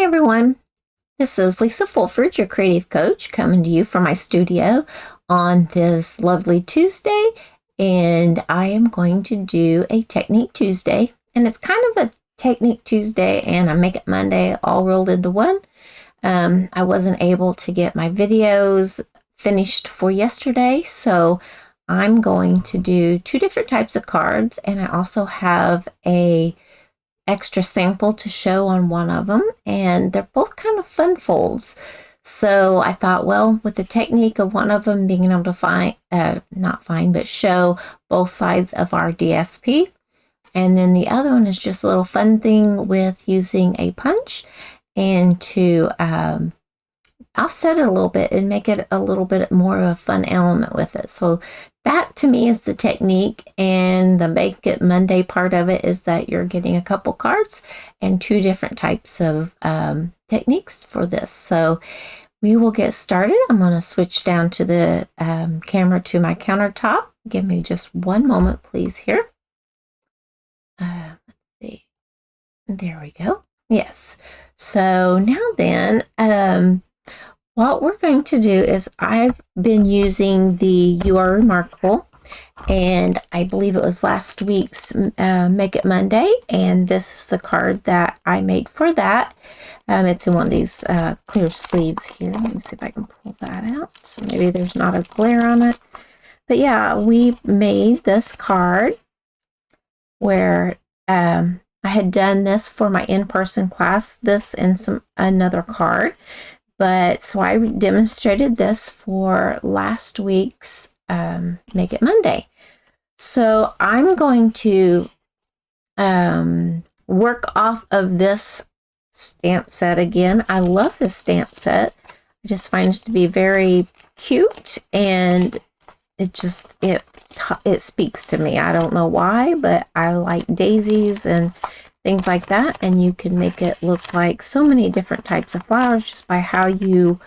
Hi everyone, this is Lisa Fulford, your creative coach, coming to you from my studio on this lovely Tuesday, and I am going to do a Technique Tuesday, and it's kind of a Technique Tuesday and a Make It Monday all rolled into one. I wasn't able to get my videos finished for yesterday, so I'm going to do two different types of cards, and I also have a extra sample to show on one of them, and they're both kind of fun folds. So I thought, well, with the technique of one of them being able to show both sides of our DSP, and then the other one is just a little fun thing with using a punch and to offset it a little bit and make it a little bit more of a fun element with it. So that to me is the technique, and the Make It Monday part of it is that you're getting a couple cards and two different types of techniques for this. So we will get started. I'm going to switch down to the camera to my countertop. Give me just one moment, please, here. Let's see. There we go. Yes. So now then, what we're going to do is I've been using the You Are Remarkable, and I believe it was last week's Make It Monday, and this is the card that I made for that. It's in one of these clear sleeves here. Let me see if I can pull that out, so maybe there's not a glare on it. But yeah, we made this card where I had done this for my in-person class, this and another card. But so I demonstrated this for last week's Make It Monday. So I'm going to work off of this stamp set again. I love this stamp set. I just find it to be very cute, and it speaks to me. I don't know why, but I like daisies and things like that, and you can make it look like so many different types of flowers just by how you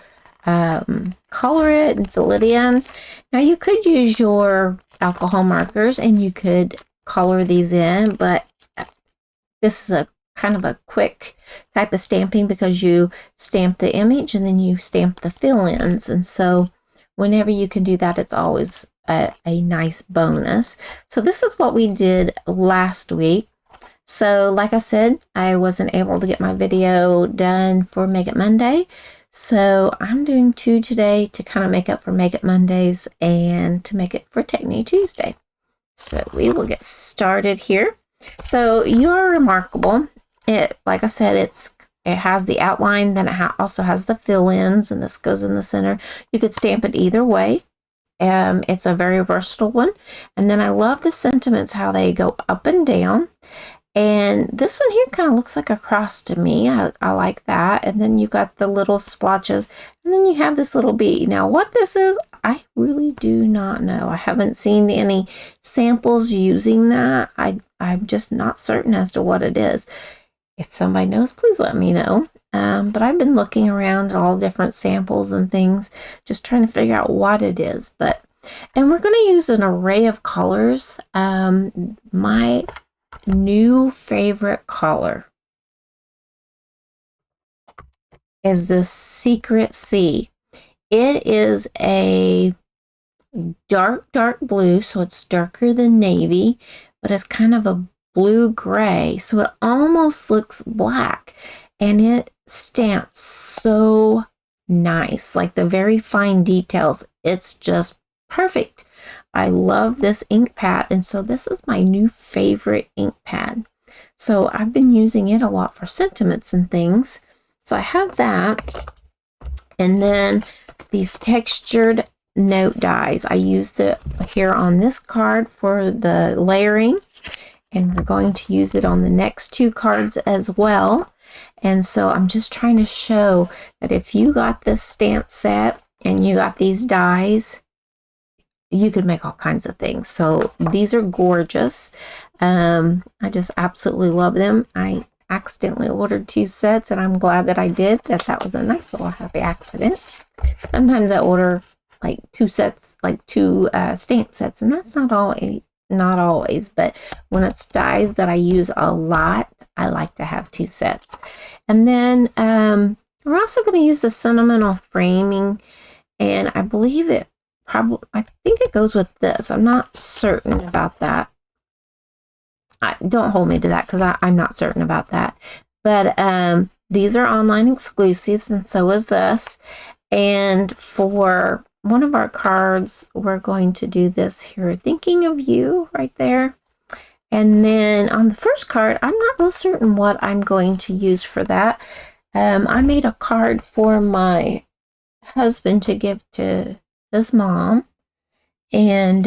color it and fill it in. Now you could use your alcohol markers and you could color these in, but this is a kind of a quick type of stamping because you stamp the image and then you stamp the fill-ins, and so whenever you can do that, it's always a nice bonus. So this is what we did last week. So like I said, I wasn't able to get my video done for Make It Monday. So I'm doing two today to kind of make up for Make It Mondays and to make it for Technique Tuesday. So we will get started here. So You Are Remarkable. Like I said, it has the outline, then it also has the fill-ins, and this goes in the center. You could stamp it either way. It's a very versatile one. And then I love the sentiments, how they go up and down. And this one here kind of looks like a cross to me. I like that. And then you've got the little splotches. And then you have this little bee. Now what this is, I really do not know. I haven't seen any samples using that. I'm just not certain as to what it is. If somebody knows, please let me know. But I've been looking around at all different samples and things, just trying to figure out what it is. And we're going to use an array of colors. My new favorite color is the Secret Sea. It is a dark blue, so it's darker than navy, but it's kind of a blue-gray, so it almost looks black, and it stamps so nice, like the very fine details. It's just perfect. I love this ink pad, and so this is my new favorite ink pad. So I've been using it a lot for sentiments and things. So I have that, and then these textured note dies. I used it here on this card for the layering, and we're going to use it on the next two cards as well. And so I'm just trying to show that if you got this stamp set and you got these dies, you could make all kinds of things. So these are gorgeous. I just absolutely love them. I accidentally ordered two sets, and I'm glad that I did. That was a nice little happy accident. Sometimes I order like two sets, like two stamp sets, and that's not always, but when it's dies that I use a lot, I like to have two sets. And then we're also going to use the sentimental framing, and I believe I think it goes with this. I'm not certain about that. Don't hold me to that because I'm not certain about that. But these are online exclusives, and so is this. And for one of our cards, we're going to do this here, Thinking of You, right there. And then on the first card, I'm not real certain what I'm going to use for that. I made a card for my husband to give to his mom. And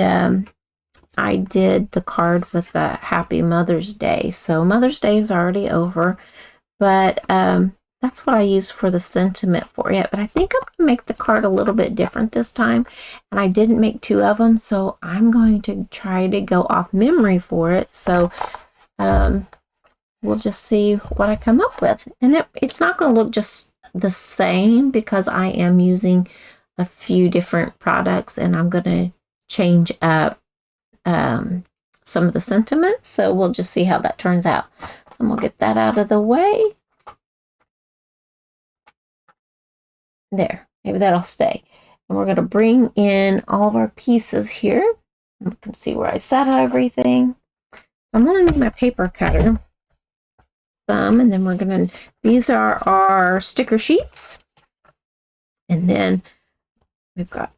I did the card with a Happy Mother's Day. So Mother's Day is already over. But that's what I used for the sentiment for it. But I think I'm going to make the card a little bit different this time. And I didn't make two of them, so I'm going to try to go off memory for it. So we'll just see what I come up with. And it's not going to look just the same because I am using a few different products, and I'm going to change up some of the sentiments. So we'll just see how that turns out. So we'll get that out of the way. There, maybe that'll stay. And we're going to bring in all of our pieces here. You can see where I set everything. I'm going to need my paper cutter. And then we're going to, these are our sticker sheets. And then we've got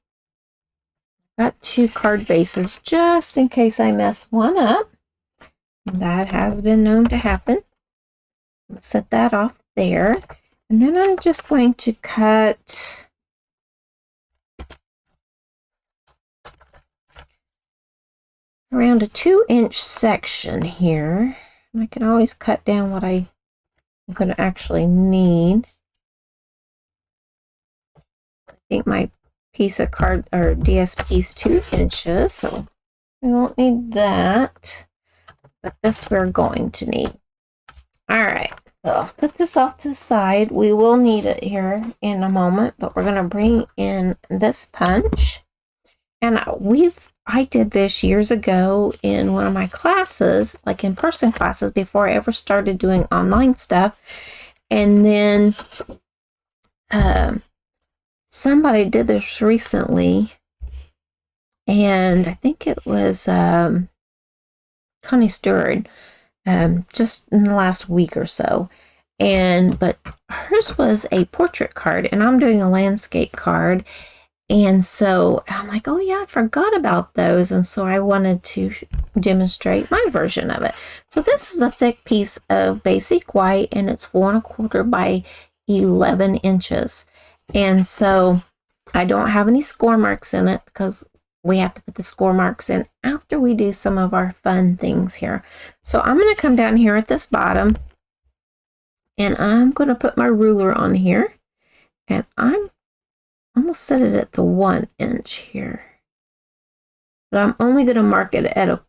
two card bases just in case I mess one up. That has been known to happen. I'm going to set that off there. And then I'm just going to cut around a 2-inch section here. And I can always cut down what I'm going to actually need. I think my piece of card or DSP is 2 inches, so we won't need that. But this we're going to need. All right. So I'll put this off to the side. We will need it here in a moment, but we're going to bring in this punch. And I did this years ago in one of my classes, like in-person classes, before I ever started doing online stuff. And then somebody did this recently, and I think it was Connie Stewart. Just in the last week or so. But hers was a portrait card, and I'm doing a landscape card. And so I'm like, oh yeah, I forgot about those. And so I wanted to demonstrate my version of it. So this is a thick piece of basic white, and it's 4 1/4 by 11 inches. And so I don't have any score marks in it because we have to put the score marks in after we do some of our fun things here. So I'm going to come down here at this bottom, and I'm going to put my ruler on here, and I'm almost set it at the 1 inch here. But I'm only going to mark it at a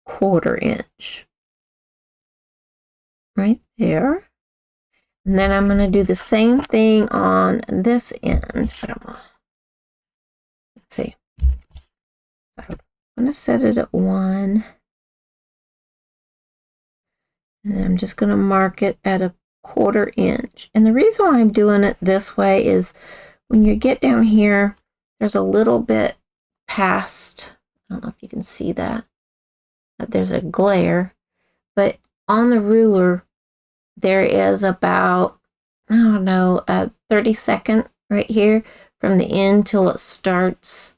1/4 inch. Right there. And then I'm going to do the same thing on this end. Let's see. I'm going to set it at 1. And then I'm just going to mark it at a 1/4 inch. And the reason why I'm doing it this way is when you get down here, there's a little bit past, I don't know if you can see that. There's a glare. But on the ruler, there is about, I don't know, a 30-second right here from the end till it starts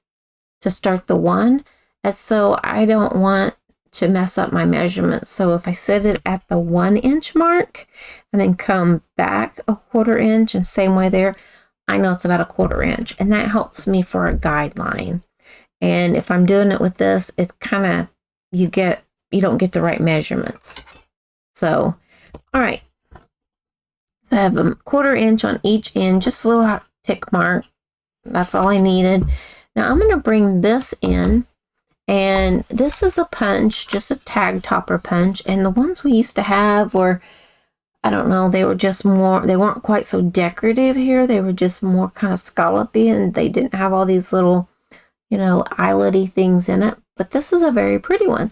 to start the 1. And so I don't want to mess up my measurements. So if I set it at the 1 inch mark and then come back a 1/4 inch and same way there, I know it's about a 1/4 inch. And that helps me for a guideline. And if I'm doing it with this, it kind of, you don't get the right measurements. So, all right. So I have a 1/4 inch on each end, just a little tick mark. That's all I needed. Now I'm going to bring this in, and this is a punch, just a tag topper punch. And the ones we used to have were, I don't know, they were just more, they weren't quite so decorative here. They were just more kind of scallopy, and they didn't have all these little, eyelet-y things in it. But this is a very pretty one.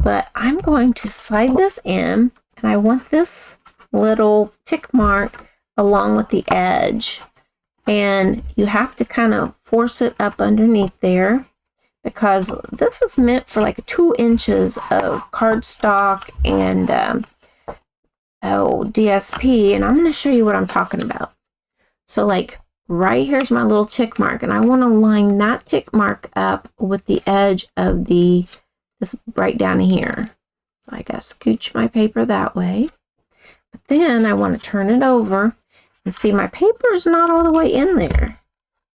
But I'm going to slide this in, and I want this little tick mark along with the edge. And you have to kind of force it up underneath there, because this is meant for like 2 inches of cardstock and DSP, and I'm going to show you what I'm talking about. So like right here's my little tick mark, and I want to line that tick mark up with the edge of this right down here. So I got to scooch my paper that way. But then I want to turn it over and see my paper is not all the way in there.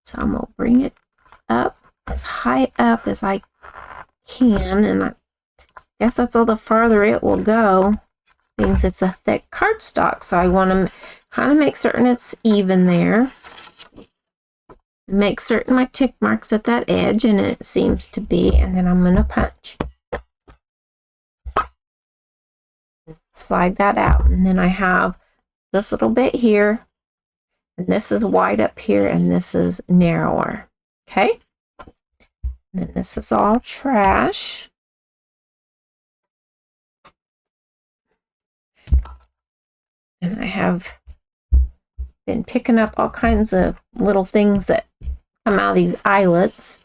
So I'm going to bring it up as high up as I can, and I guess that's all the farther it will go, means it's a thick cardstock. So I want to kind of make certain it's even there. Make certain my tick marks at that edge, and it seems to be, and then I'm going to punch. Slide that out, and then I have this little bit here, and this is wide up here, and this is narrower. Okay? And then this is all trash. And I have been picking up all kinds of little things that come out of these eyelets.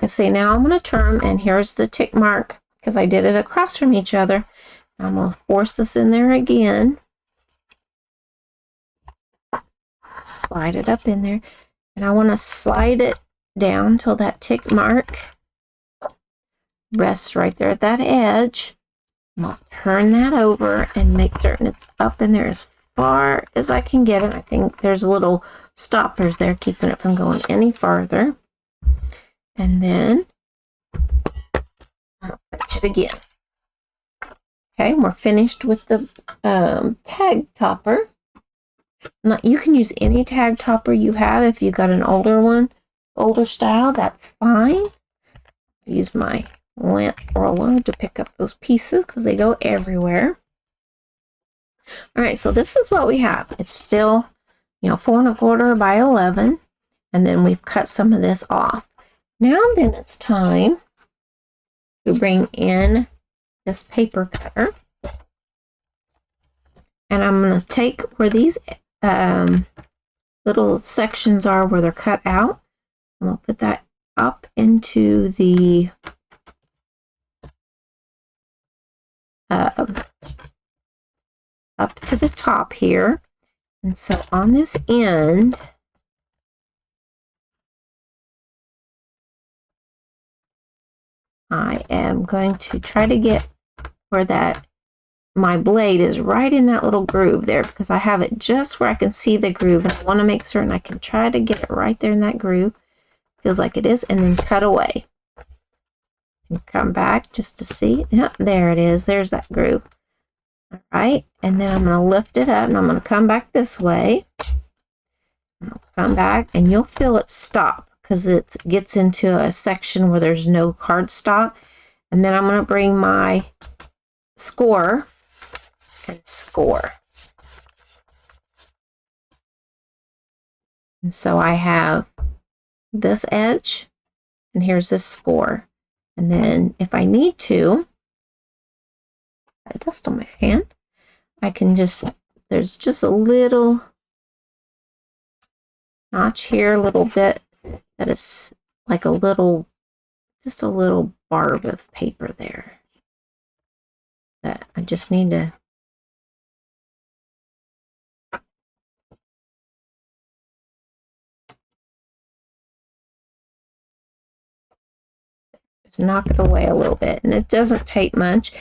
I say now I'm going to turn, and here's the tick mark because I did it across from each other. I'm going to force this in there again. Slide it up in there, and I want to slide it down till that tick mark rests right there at that edge. I'll turn that over and make certain it's up in there as far as I can get it. I think there's little stoppers there keeping it from going any farther. And then I'll touch it again. Okay, we're finished with the tag topper. Now, you can use any tag topper you have. If you got an older one, older style, that's fine. I use my lint roller to pick up those pieces because they go everywhere. All right, so this is what we have. It's still, 4 1/4 by 11, and then we've cut some of this off. Now then it's time to bring in this paper cutter, and I'm going to take where these little sections are where they're cut out. I'm going to put that up into the up to the top here. And so on this end, I am going to try to get where my blade is right in that little groove there, because I have it just where I can see the groove, and I want to make certain I can try to get it right there in that groove. Feels like it is, and then cut away. And come back just to see. Yep, there it is. There's that groove. All right, and then I'm going to lift it up, and I'm going to come back this way. I'll come back, and you'll feel it stop because it gets into a section where there's no cardstock. And then I'm going to bring my score and score. And so I have this edge, and here's this score. And then if I need to, I dust on my hand, I can there's just a little notch here, a little bit that is like just a little barb of paper there that I just need to just knock it away a little bit, and it doesn't take much.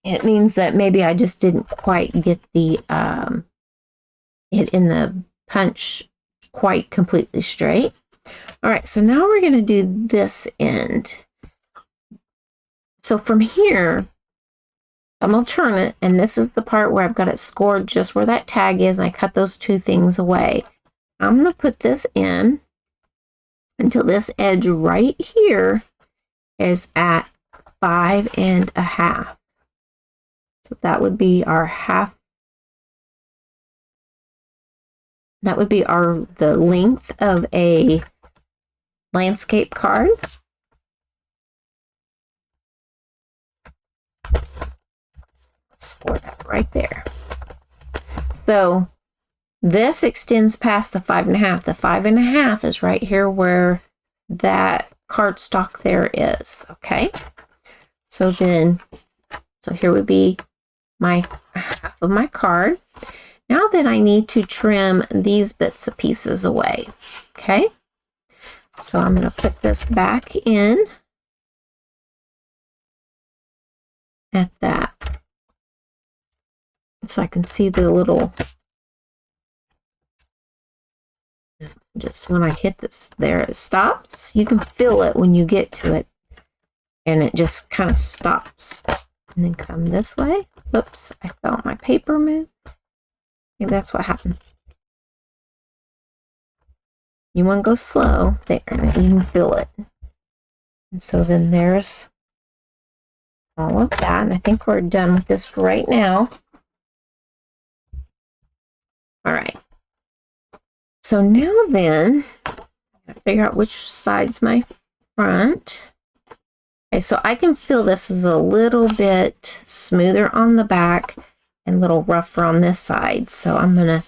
It means that maybe I just didn't quite get the it in the punch quite completely straight. All right, so now we're going to do this end. So from here, I'm going to turn it, and this is the part where I've got it scored just where that tag is, and I cut those 2 things away. I'm going to put this in until this edge right here is at 5 1/2. So that would be our half. That would be the length of a landscape card. score that right there. So this extends past the 5.5. The 5.5 is right here where that cardstock there is. Okay. So then, so here would be my half of my card. Now then I need to trim these bits of pieces away. Okay. So I'm going to put this back in at that. So I can see the little, just when I hit this there, it stops. You can feel it when you get to it, and it just kind of stops. And then come this way. Oops, I felt my paper move. Maybe that's what happened. You want to go slow there, and you can feel it. And so then there's all of that, and I think we're done with this for right now. All right. So now then, I figure out which side's my front. Okay, so I can feel this is a little bit smoother on the back and a little rougher on this side. So I'm gonna,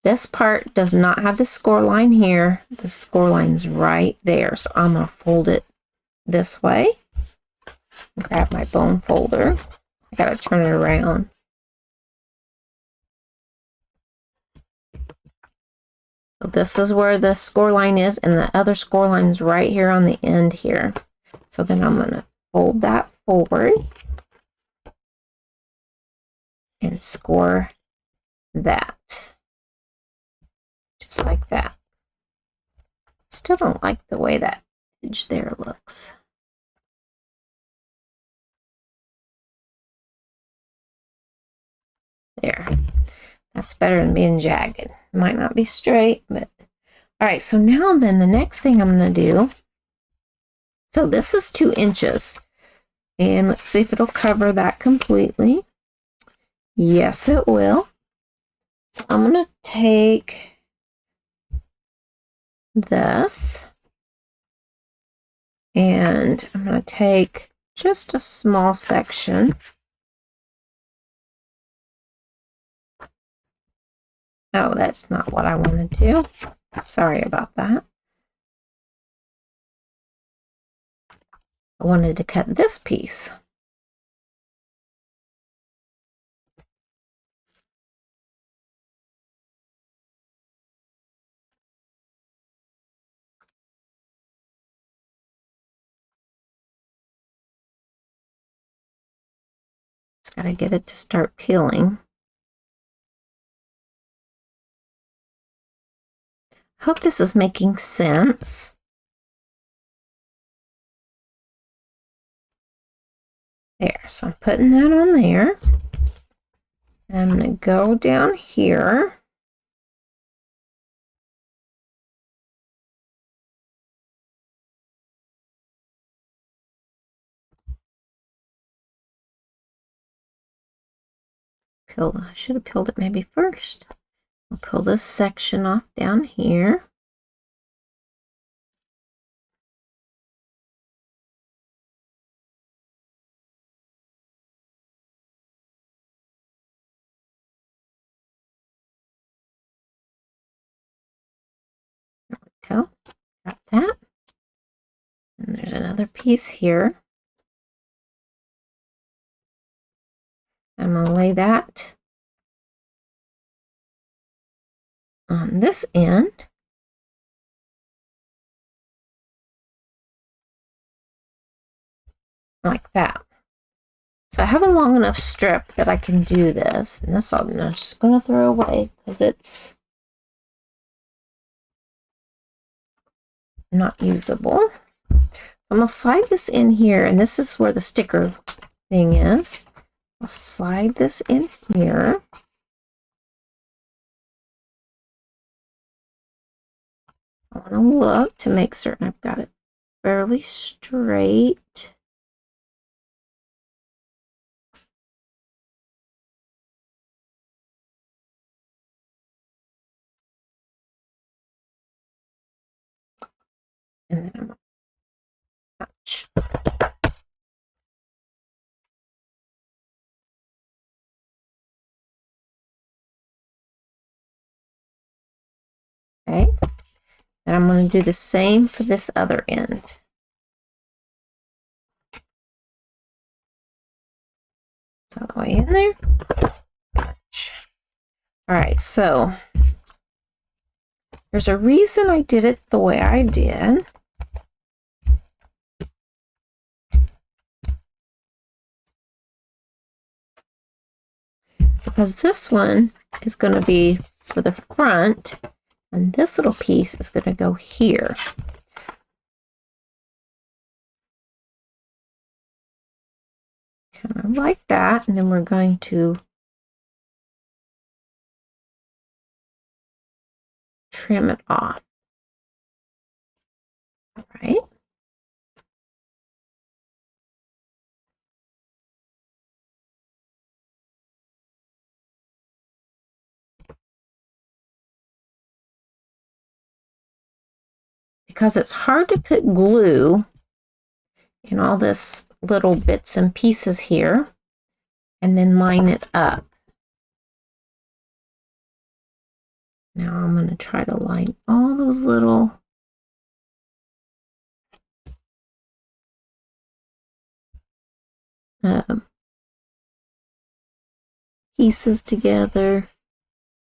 this part does not have the score line here. The score line's right there. So I'm gonna fold it this way. Grab my bone folder. I gotta turn it around. So this is where the score line is, and the other score line is right here on the end here. So then I'm gonna fold that forward and score that. Just like that. Still don't like the way that edge there looks. There. That's better than being jagged. It might not be straight, but all right. So now then the next thing I'm going to do, so this is 2 inches, and let's see if it'll cover that completely. Yes, it will. So I'm going to take this, and I'm going to take just a small section. Oh, that's not what I wanted to. Sorry about that. I wanted to cut this piece. Just got to get it to start peeling. Hope this is making sense. There, so I'm putting that on there. And I'm going to go down here. I should have peeled it maybe first. I'll peel this section off down here. There we go. Got that. And there's another piece here. I'm going to lay that on this end. Like that. So I have a long enough strip that I can do this. And this I'm just going to throw away because it's not usable. I'm going to slide this in here, and this is where the sticker thing is. I'll slide this in here. I want to look to make certain I've got it fairly straight. And then I'm going to touch. Okay, and I'm going to do the same for this other end. All the way in there. All right, so there's a reason I did it the way I did. Because this one is going to be for the front, and this little piece is going to go here. Kind of like that, and then we're going to trim it off. All right. Because it's hard to put glue in all this little bits and pieces here and then line it up. Now I'm going to try to line all those little pieces together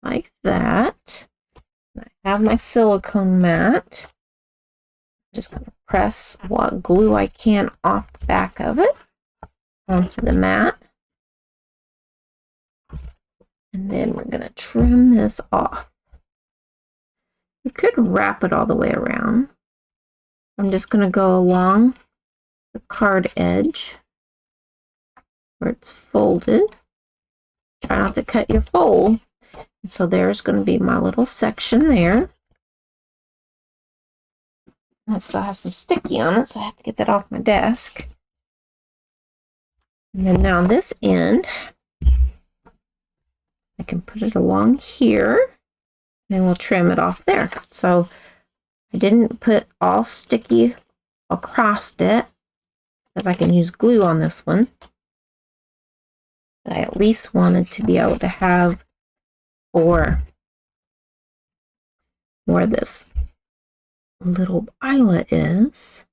like that. I have my silicone mat. I'm just going to press what glue I can off the back of it onto the mat. And then we're going to trim this off. You could wrap it all the way around. I'm just going to go along the card edge where it's folded. Try not to cut your fold. And so there's going to be my little section there. That still has some sticky on it, so I have to get that off my desk. And then now this end, I can put it along here, and we'll trim it off there. So I didn't put all sticky across it, because I can use glue on this one. But I at least wanted to be able to have for where this little eyelet is.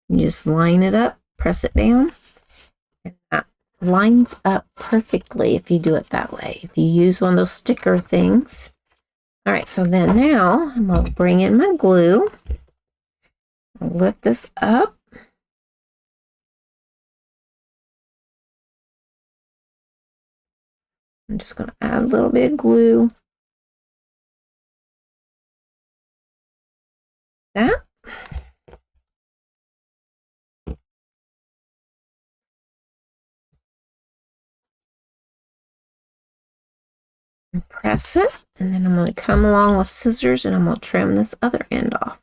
You just line it up, press it down, and that lines up perfectly if you do it that way. If you use one of those sticker things. All right, so then now I'm going to bring in my glue. I'll lift this up. I'm just going to add a little bit of glue. That. And press it, and then I'm going to come along with scissors and I'm going to trim this other end off.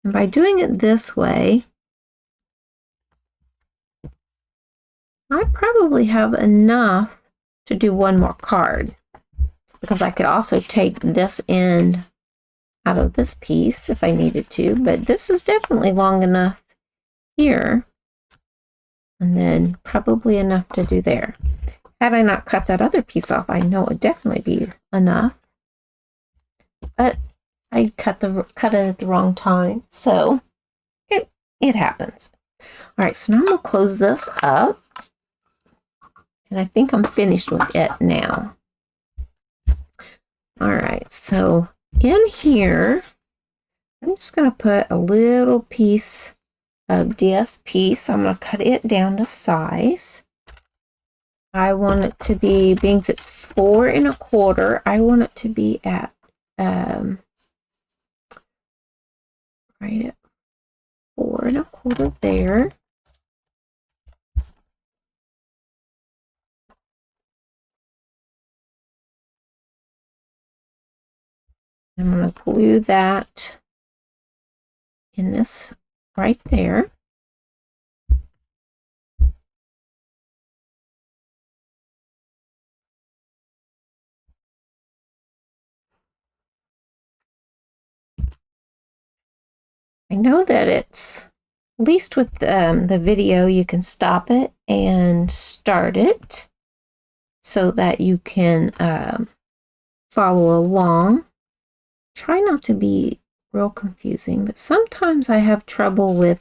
And by doing it this way, I probably have enough to do one more card, because I could also take this end out of this piece if I needed to, but this is definitely long enough here, and then probably enough to do there. Had I not cut that other piece off, I know it would definitely be enough, but I cut it at the wrong time, so it happens. All right, so now I'm going to close this up, and I think I'm finished with it now. All right, so in here, I'm just going to put a little piece of DSP, so I'm going to cut it down to size. I want it to be, being it's 4 1/4, I want it to be at right at 4 1/4 there. I'm going to glue that in this right there. I know that it's, at least with the video, you can stop it and start it so that you can follow along. Try not to be real confusing, but sometimes I have trouble with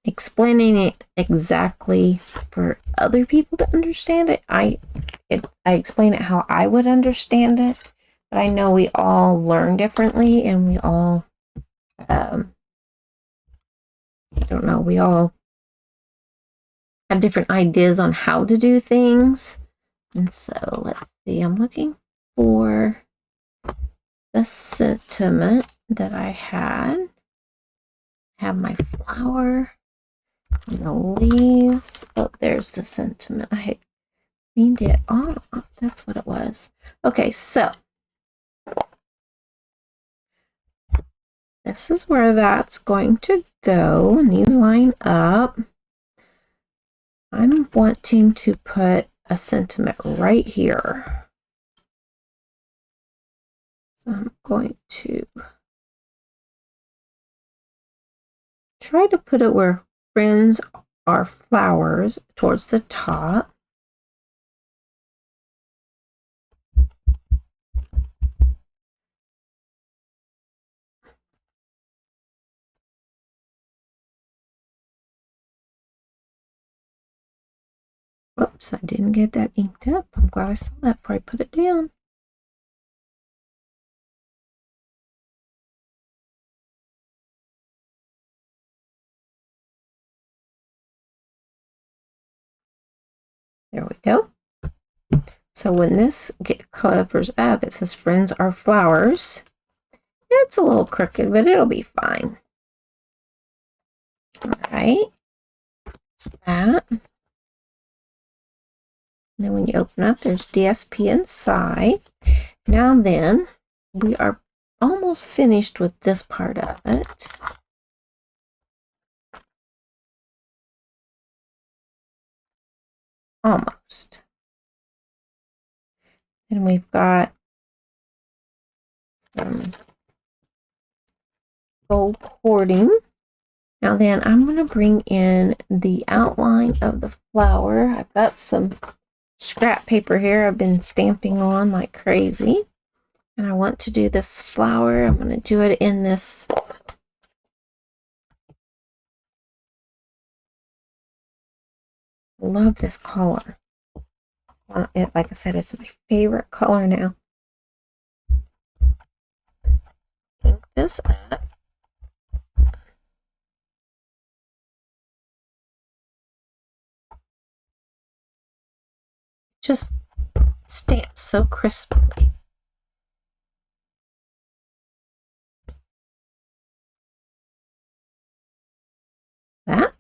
explaining it exactly for other people to understand it. I explain it how I would understand it, but I know we all learn differently, and we all I don't know, we all have different ideas on how to do things. And so let's see, I'm looking for the sentiment that I had. Have my flower and the leaves. Oh, there's the sentiment. I had cleaned it off. That's what it was. Okay, so this is where that's going to go, and these line up. I'm wanting to put a sentiment right here. So I'm going to try to put it where friends are flowers, towards the top. Whoops, I didn't get that inked up. I'm glad I saw that before I put it down. There we go. So when this covers up, it says friends are flowers. It's a little crooked, but it'll be fine. All right. So that. And then when you open up, there's DSP inside. Now then, we are almost finished with this part of it. Almost. And we've got some gold cording. Now then, I'm going to bring in the outline of the flower. I've got some scrap paper here I've been stamping on like crazy. And I want to do this flower. I'm going to do it in this love this color. Like I said, it's my favorite color now. Ink this up. Just stamps so crisply. That.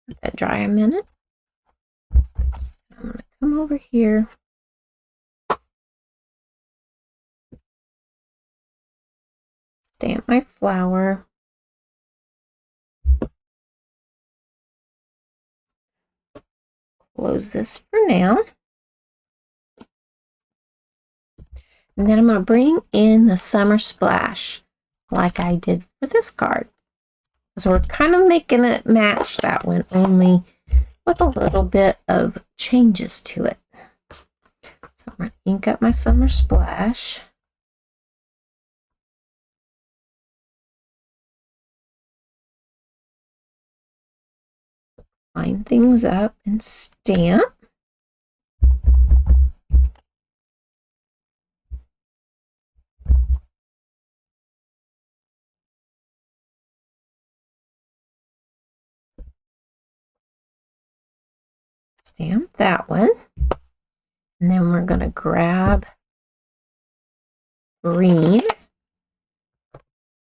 Let that dry a minute. I'm going to come over here. Stamp my flower. Close this for now. And then I'm going to bring in the summer splash like I did for this card. So we're kind of making it match that one, only with a little bit of changes to it. So I'm going to ink up my summer splash. Line things up and stamp. Stamp that one. And then we're going to grab green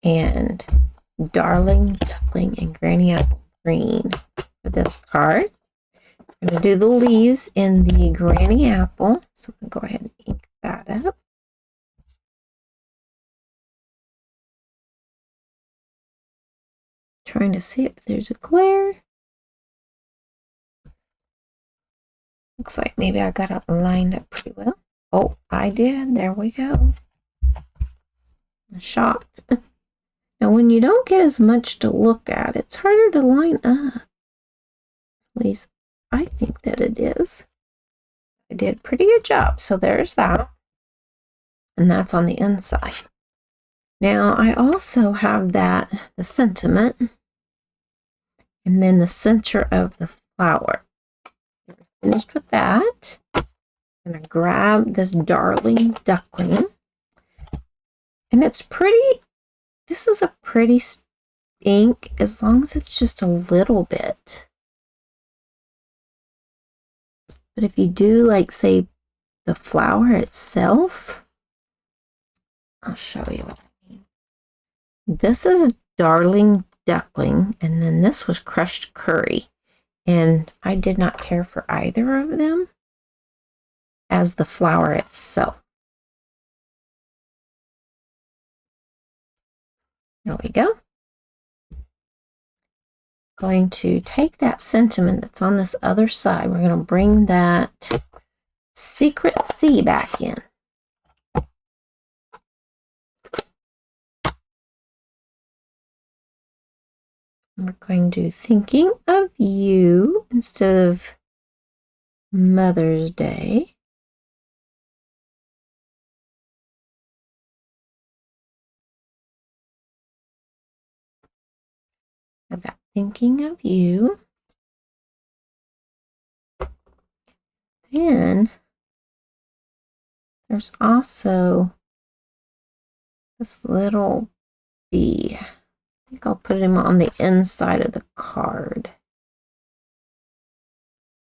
and Darling Duckling and Granny Apple Green for this card. I'm going to do the leaves in the Granny Apple. So I'm going to go ahead and ink that up. Trying to see if there's a glare. Looks like maybe I got it lined up pretty well. Oh, I did. There we go. I'm shocked. Now, when you don't get as much to look at, it's harder to line up. At least I think that it is. I did a pretty good job. So there's that. And that's on the inside. Now, I also have the sentiment, and then the center of the flower. Finished with that. I'm going to grab this darling duckling. And it's pretty, this is a pretty ink as long as it's just a little bit. But if you do, like, say, the flower itself, I'll show you what I mean. This is darling duckling, and then this was crushed curry. And I did not care for either of them as the flower itself. There we go. Going to take that sentiment that's on this other side. We're going to bring that secret C back in. We're going to thinking of you instead of Mother's Day. I've got thinking of you. Then there's also this little bee. I think I'll put him on the inside of the card.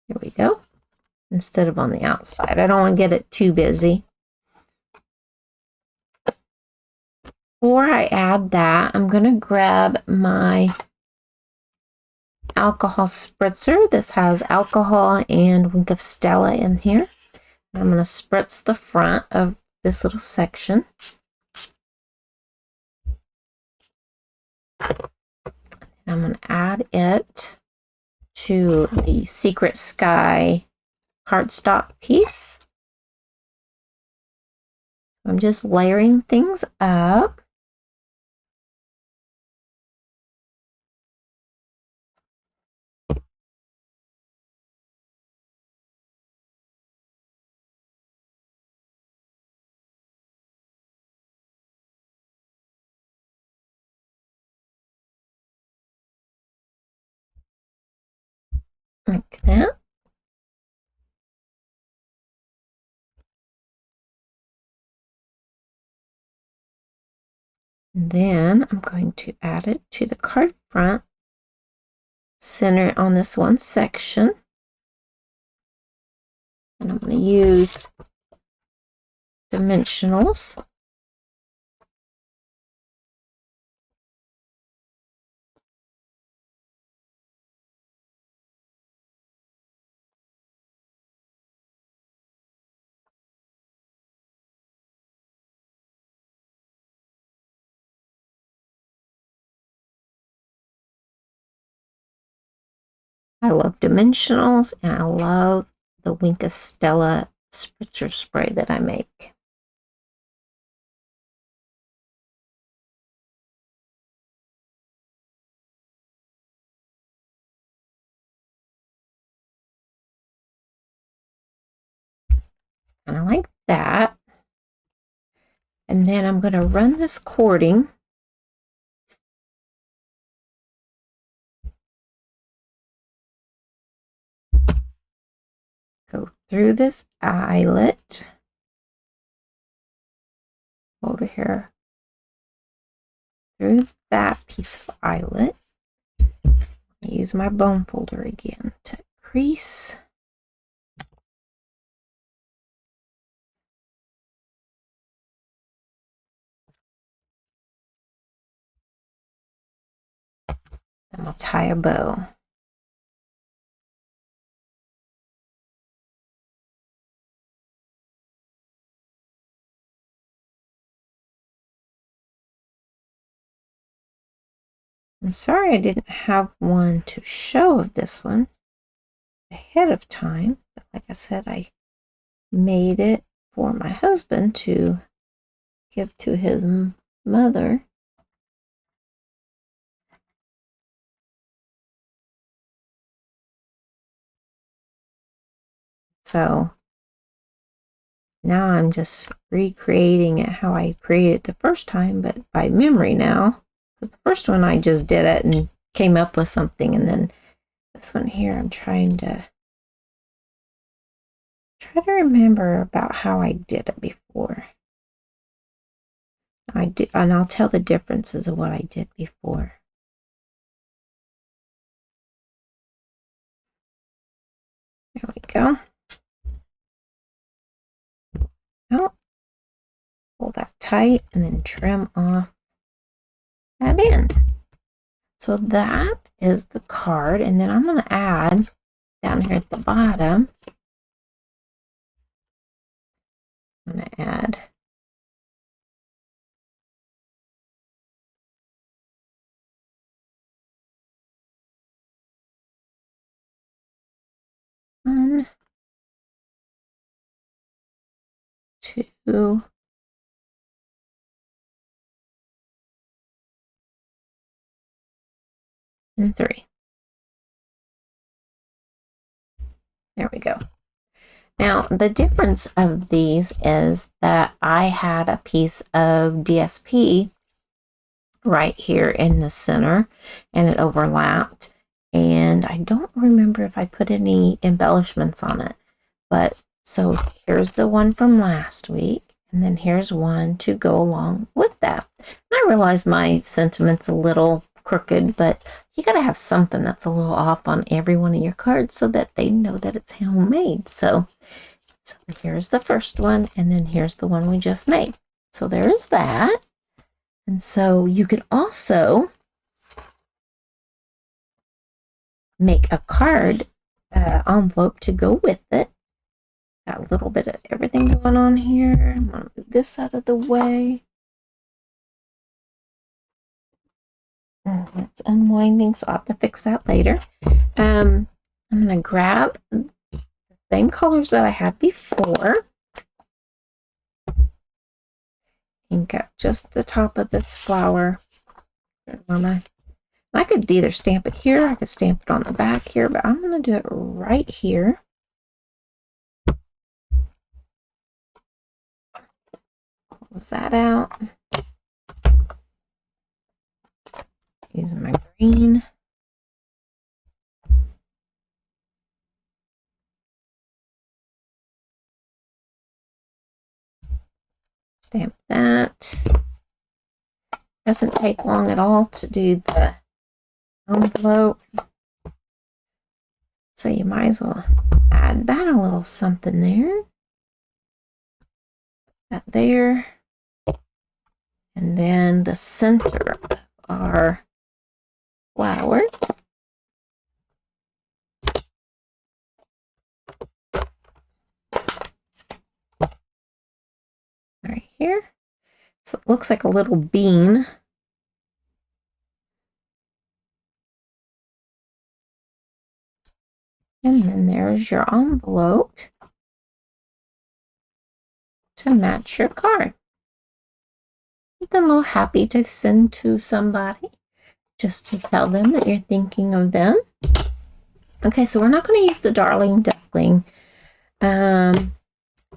Here we go. Instead of on the outside. I don't want to get it too busy. Before I add that, I'm going to grab my alcohol spritzer. This has alcohol and Wink of Stella in here. I'm going to spritz the front of this little section. I'm going to add it to the Secret Sky cardstock piece. I'm just layering things up. Like that. And then I'm going to add it to the card front, center it on this one section. And I'm going to use dimensionals. I love dimensionals, and I love the Wink of Stella spritzer spray that I make. Kind of like that. And then I'm going to run this cording go through this eyelet over here, through that piece of eyelet. Use my bone folder again to crease. And we'll tie a bow. I'm sorry I didn't have one to show of this one ahead of time, but like I said, I made it for my husband to give to his mother. So now I'm just recreating it how I created it the first time, but by memory now. Because the first one I just did it and came up with something, and then this one here I'm trying to remember about how I did it before. And I'll tell the differences of what I did before. There we go. Oh, hold that tight and then trim off that end. So that is the card, and then I'm going to add down here at the bottom, I'm going to add one, two, and three. There we go. Now, the difference of these is that I had a piece of DSP right here in the center, and it overlapped. And I don't remember if I put any embellishments on it. But so here's the one from last week, and then here's one to go along with that. And I realize my sentiment's a little crooked, but you got to have something that's a little off on every one of your cards so that they know that it's handmade. So here's the first one, and then here's the one we just made. So there's that. And so you could also make a card envelope to go with it. Got a little bit of everything going on here. I'm going to move this out of the way. It's unwinding, so I'll have to fix that later. I'm going to grab the same colors that I had before. Ink up just the top of this flower. I could either stamp it here, I could stamp it on the back here, but I'm going to do it right here. Close that out. Using my green. Stamp that. Doesn't take long at all to do the envelope. So you might as well add that a little something there. That there. And then the center of our flower. Right here. So it looks like a little bean. And then there's your envelope to match your card. Something a little happy to send to somebody, just to tell them that you're thinking of them. Okay, so we're not going to use the Darling Duckling. And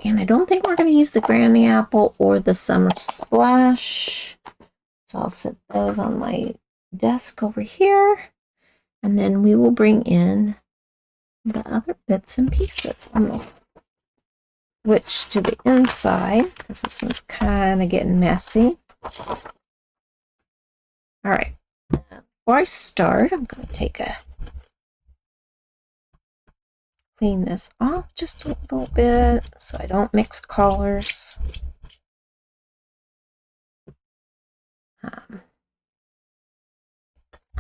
I don't think we're going to use the Granny Apple or the Summer Splash. So I'll set those on my desk over here. And then we will bring in the other bits and pieces. I'm going to switch to the inside because this one's kind of getting messy. All right. Before I start, I'm going to clean this off just a little bit so I don't mix colors. I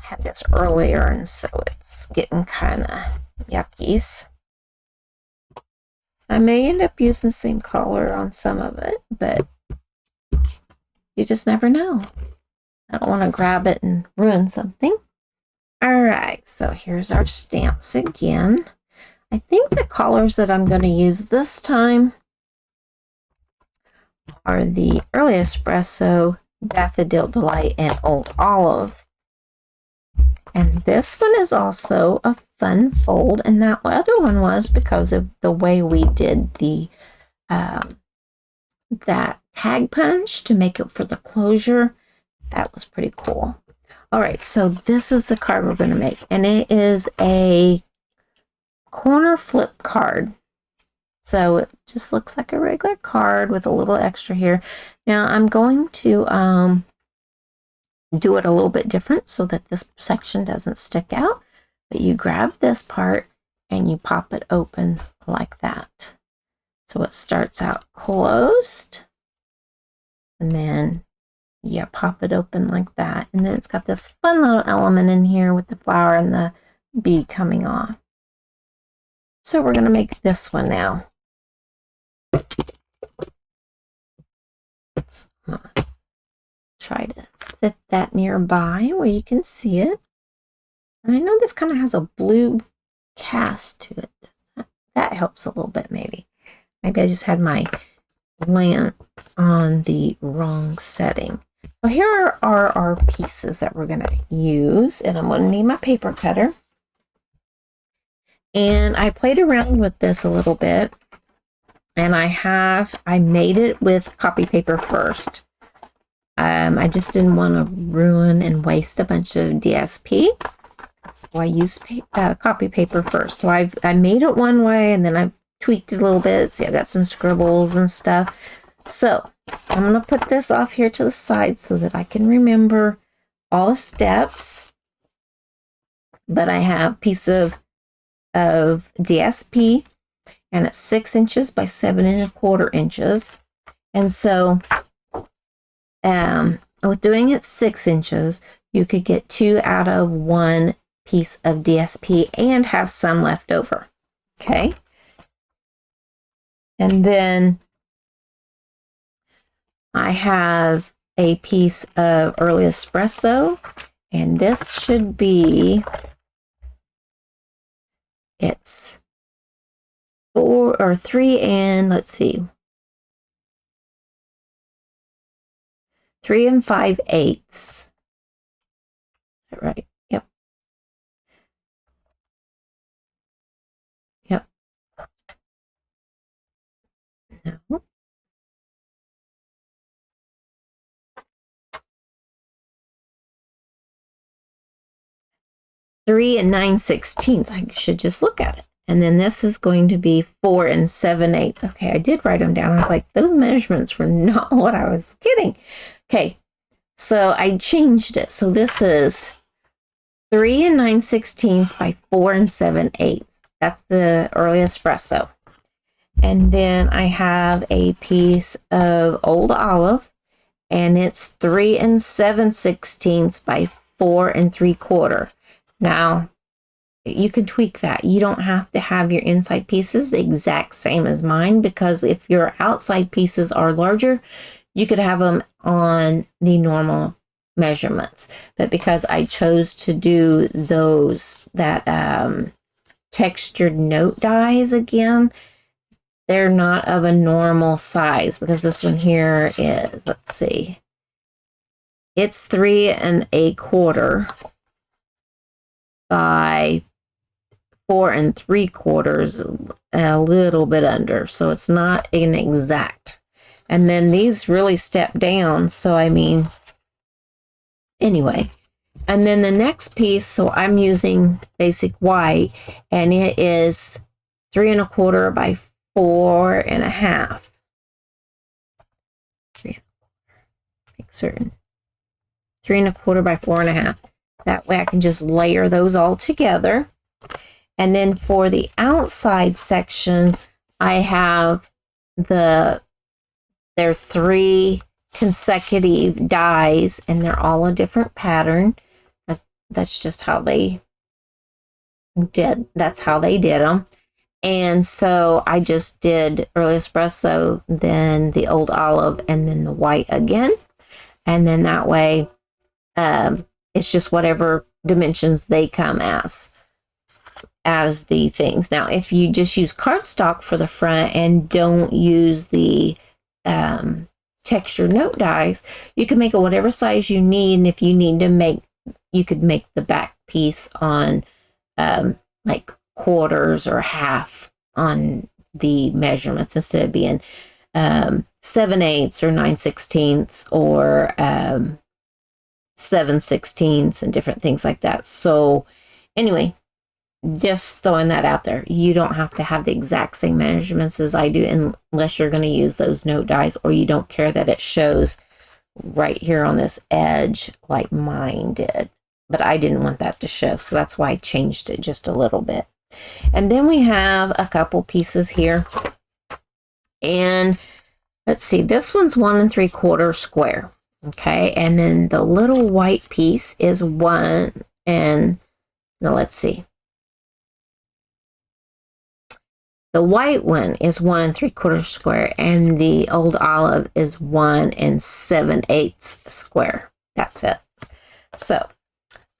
had this earlier, and so it's getting kind of yuckies. I may end up using the same color on some of it, but you just never know. I don't want to grab it and ruin something. All right, so here's our stamps again. I think the colors that I'm going to use this time are the Early Espresso, Daffodil Delight, and Old Olive. And this one is also a fun fold, and that other one was because of the way we did the that tag punch to make it for the closure. That was pretty cool. All right, so this is the card we're going to make, and it is a corner flip card. So it just looks like a regular card with a little extra here. Now I'm going to do it a little bit different so that this section doesn't stick out. But you grab this part and you pop it open like that. So it starts out closed, and then you pop it open like that. And then it's got this fun little element in here with the flower and the bee coming off. So we're going to make this one now. So try to sit that nearby where you can see it. And I know this kind of has a blue cast to it. That helps a little bit maybe. Maybe I just had my lamp on the wrong setting. So here are our pieces that we're going to use, and I'm going to need my paper cutter. And I played around with this a little bit, and I made it with copy paper first. I just didn't want to ruin and waste a bunch of DSP, so I used copy paper first. So I made it one way, and then I tweaked it a little bit. See, I got some scribbles and stuff. So I'm going to put this off here to the side so that I can remember all the steps. But I have a piece of DSP, and it's 6 inches by 7¼ inches. And so with doing it 6 inches, you could get 2 out of 1 piece of DSP and have some left over. Okay. And then I have a piece of early espresso, and this should be, it's 4 or 3 and let's see, 3 5/8. Is that right? Yep. Yep. No. 3 9/16. I should just look at it. And then this is going to be 4 7/8. Okay, I did write them down. I was like, those measurements were not what I was getting. Okay, so I changed it. So this is 3 9/16 by 4 7/8. That's the early espresso. And then I have a piece of old olive, and it's 3 7/16 by 4 3/4. Now, you can tweak that. You don't have to have your inside pieces the exact same as mine, because if your outside pieces are larger, you could have them on the normal measurements. But because I chose to do that textured note dies again, they're not of a normal size, because this one here is, let's see, it's 3 1/4 by 4 3/4, a little bit under, so it's not an exact. And then these really step down, so I mean, anyway. And then the next piece, so I'm using basic white, and it is 3 1/4 by 4 1/2. Make certain. 3 1/4 by 4 1/2. That way I can just layer those all together. And then for the outside section, I have there are 3 consecutive dies, and they're all a different pattern. That's just how they did. That's how they did them. And so I just did early espresso, then the old olive, and then the white again. And then that way, it's just whatever dimensions they come as the things. Now, if you just use cardstock for the front and don't use the texture note dies, you can make it whatever size you need. And if you need to make, you could make the back piece on like quarters or half on the measurements instead of being 7/8 or 9/16 or 7/16 and different things like that. So anyway, just throwing that out there. You don't have to have the exact same measurements as I do unless you're going to use those note dies, or you don't care that it shows right here on this edge like mine did. But I didn't want that to show, so that's why I changed it just a little bit. And then we have a couple pieces here. And let's see, this one's 1 3/4 square. Okay, and then the little white piece is 1 and, now let's see. The white one is 1 3/4 square, and the old olive is 1 7/8 square. That's it. So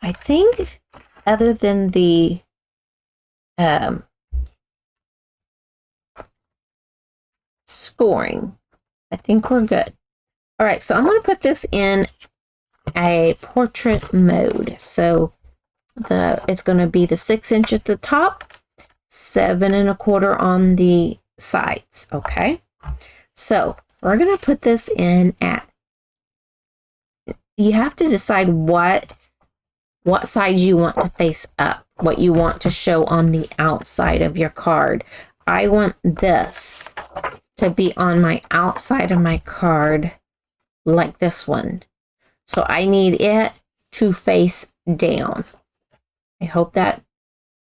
I think other than the scoring, I think we're good. All right, so I'm going to put this in a portrait mode. So it's going to be the 6 inch at the top, 7 1/4 on the sides. Okay, so we're going to put this in at, you have to decide what side you want to face up, what you want to show on the outside of your card. I want this to be on my outside of my card like this one. So I need it to face down. I hope that,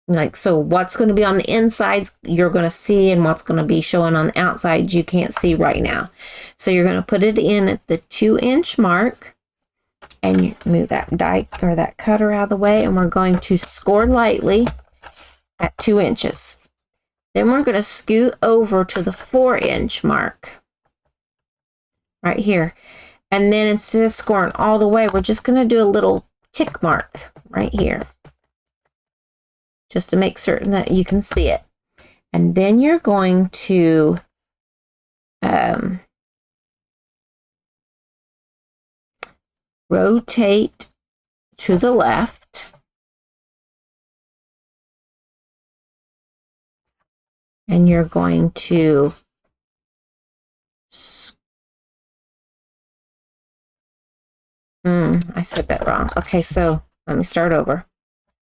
like, so what's going to be on the insides you're going to see, and what's going to be showing on the outside you can't see right now. So you're going to put it in at the 2 inch mark, and you move that die or that cutter out of the way, and we're going to score lightly at 2 inches. Then we're going to scoot over to the 4 inch mark right here. And then instead of scoring all the way, we're just going to do a little tick mark right here, just to make certain that you can see it. And then you're going to rotate to the left, and you're going to I said that wrong. Okay, so let me start over.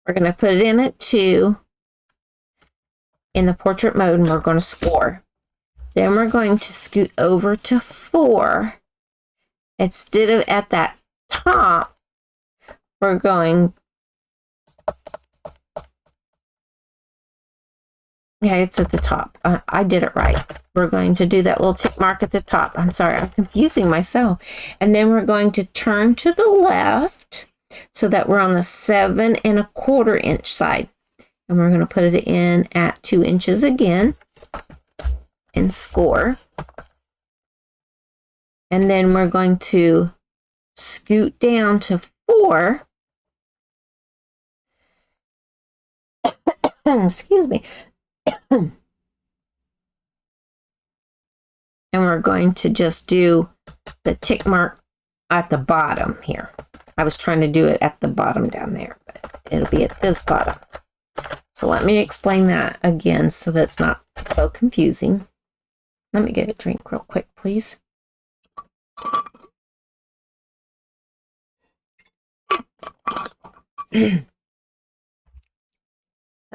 We're going to put it in at 2 in the portrait mode, and we're going to score. Then we're going to scoot over to 4. Instead of at that top, we're going, yeah, it's at the top. I did it right. We're going to do that little tick mark at the top. I'm sorry, I'm confusing myself. And then we're going to turn to the left so that we're on the 7 1/4 inch side. And we're going to put it in at 2 inches again and score. And then we're going to scoot down to 4. Excuse me. And we're going to just do the tick mark at the bottom here. I was trying to do it at the bottom down there, but it'll be at this bottom. So let me explain that again so that's not so confusing. Let me get a drink real quick, please. I'm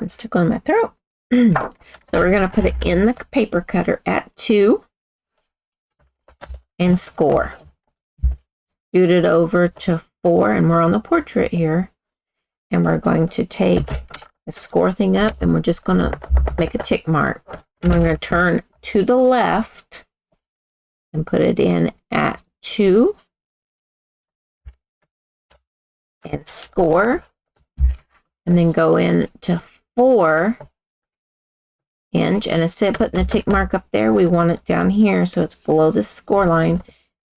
tickling my throat. So we're going to put it in the paper cutter at 2 and score. Scoot it over to 4, and we're on the portrait here. And we're going to take the score thing up, and we're just going to make a tick mark. And we're going to turn to the left and put it in at 2 and score. And then go in to 4 inch, and instead of putting the tick mark up there, we want it down here so it's below the score line,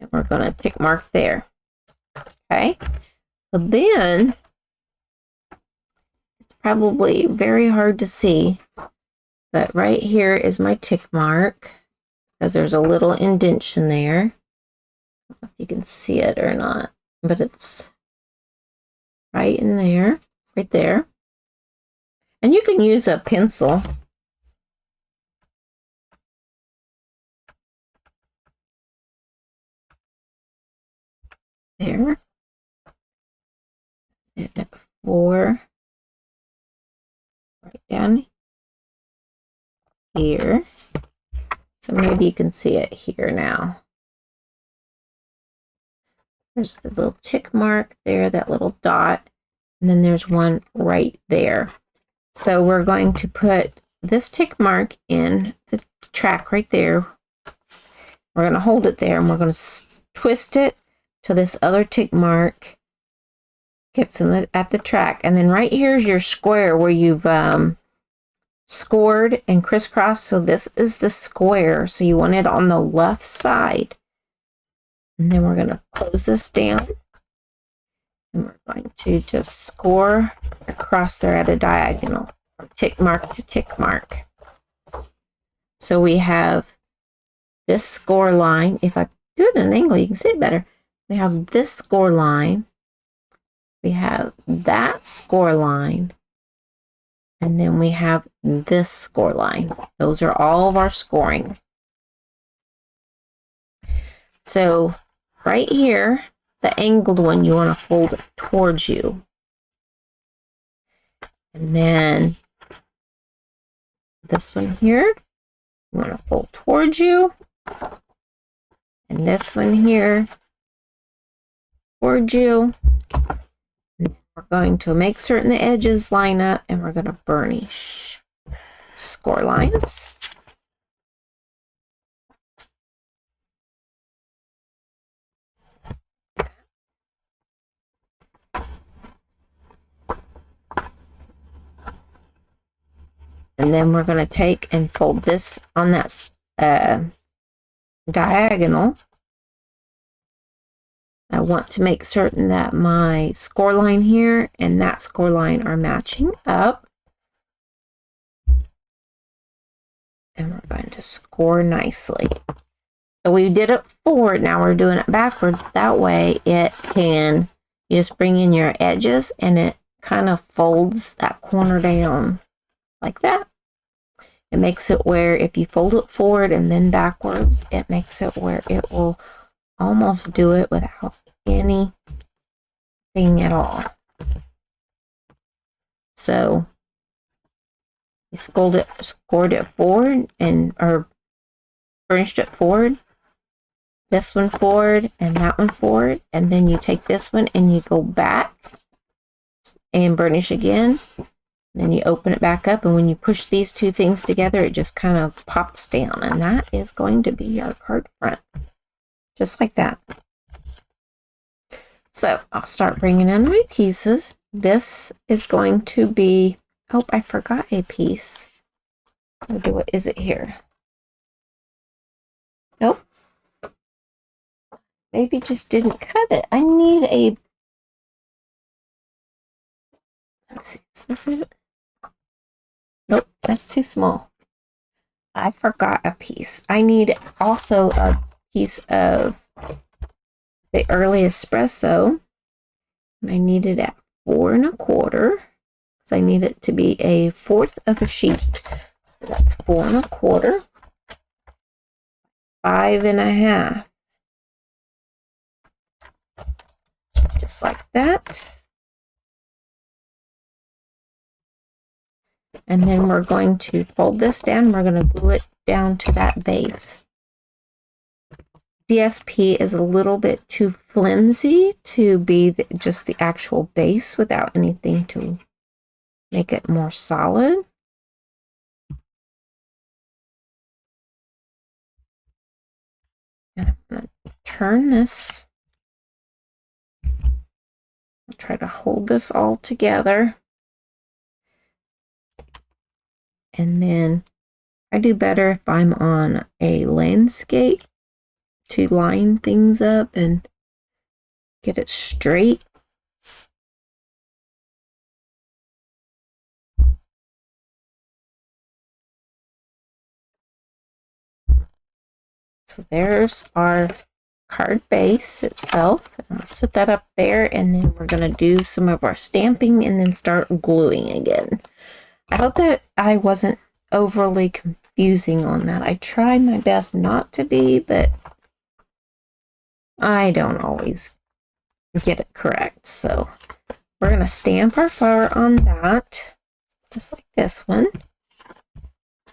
and we're going to tick mark there. Okay, so then it's probably very hard to see, but right here is my tick mark because there's a little indentation there. I don't know if you can see it or not, but it's right in there. right there. And you can use a pencil. There. And 4 right down here. So maybe you can see it here now. There's the little tick mark there, that little dot, and then there's one right there. So we're going to put this tick mark in the track right there. We're going to hold it there, and we're going to twist it till this other tick mark gets in at the track. And then right here's your square where you've scored and crisscrossed. So this is the square. So you want it on the left side. And then we're going to close this down. And we're going to just score across there at a diagonal, from tick mark to tick mark. So we have this score line. If I do it at an angle, you can see it better. We have this score line. We have that score line. And then we have this score line. Those are all of our scoring. So right here, the angled one, you want to fold it towards you. And then this one here, you want to fold towards you. And this one here, towards you. And we're going to make certain the edges line up, and we're going to burnish score lines. And then we're going to take and fold this on that diagonal. I want to make certain that my score line here and that score line are matching up. And we're going to score nicely. So we did it forward, now we're doing it backwards. That way it can, you just bring in your edges and it kind of folds that corner down like that. It makes it where if you fold it forward and then backwards, it makes it where it will almost do it without anything at all. So you scored it forward or burnished it forward, this one forward and that one forward, and then you take this one and you go back and burnish again. Then you open it back up, and when you push these two things together, it just kind of pops down, and that is going to be our card front, just like that. So I'll start bringing in my pieces. This is going to be, oh, I forgot a piece. What is it here? Nope. Maybe just didn't cut it. I need a, let's see, is this it? Nope, that's too small. I forgot a piece. I need also a piece of the early espresso. And I need it at 4 1/4. Because I need it to be 1/4 of a sheet. That's 4 1/4. 5 1/2. Just like that. And then we're going to fold this down. We're going to glue it down to that base. DSP is a little bit too flimsy to be just the actual base without anything to make it more solid. And I'm going to turn this. I'll try to hold this all together. And then I do better if I'm on a landscape to line things up and get it straight. So there's our card base itself. I'm going to set that up there, and then we're going to do some of our stamping and then start gluing again. I hope that I wasn't overly confusing on that. I tried my best not to be, but I don't always get it correct. So we're going to stamp our flower on that, just like this one.